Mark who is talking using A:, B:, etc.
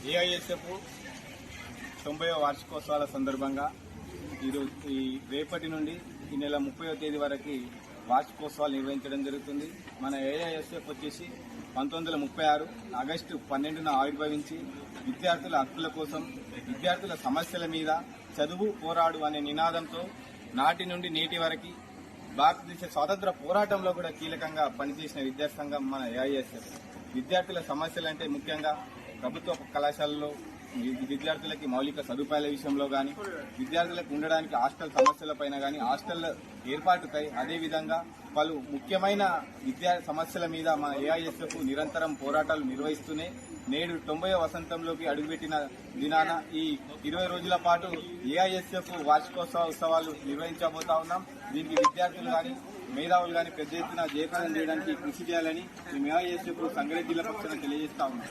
A: AISF 90వ వార్షికోత్సవాల సందర్భంగా ఈ రేపటి నుండి ఈ నెల 30వ తేదీ వరకు వార్షికోత్సవాలు నిర్వహించడం జరుగుతుంది. మన ఏఐఎస్ఎఫ్ వచ్చేసి 1936 ఆగస్టు 12న ఆవిర్భవించి విద్యార్థుల హక్కుల కోసం, విద్యార్థుల సమస్యల మీద చదువు పోరాడు అనే నినాదంతో నాటి నుండి నేటి వరకు భారతదేశ స్వాతంత్ర పోరాటంలో కూడా కీలకంగా పనిచేసిన విద్యార్థి సంఘం మన ఏఐఎస్ఎఫ్. విద్యార్థుల సమస్యలంటే ముఖ్యంగా ప్రభుత్వ కళాశాలలో విద్యార్థులకి మౌలిక సదుపాయాల విషయంలో కానీ, విద్యార్థులకు ఉండడానికి హాస్టల్ సమస్యలపైన కానీ, హాస్టల్ ఏర్పాటుకై, అదేవిధంగా పలు ముఖ్యమైన విద్యా సమస్యల మీద మన ఏఐఎస్ఎఫ్ నిరంతరం పోరాటాలు నిర్వహిస్తూనే నేడు 90వ వసంతంలోకి అడుగుపెట్టిన దినాన ఈ 20 రోజుల పాటు ఏఐఎస్ఎఫ్ వార్షికోత్సవ ఉత్సవాలు నిర్వహించబోతా ఉన్నాం. దీనికి విద్యార్థులు కానీ, మేధావులు కానీ పెద్ద ఎత్తున జయప్రదం చేయడానికి కృషి చేయాలని మేము ఏఐఎస్ఎఫ్ సంగారెడ్డి జిల్లా పక్షాన తెలియజేస్తా ఉన్నాం.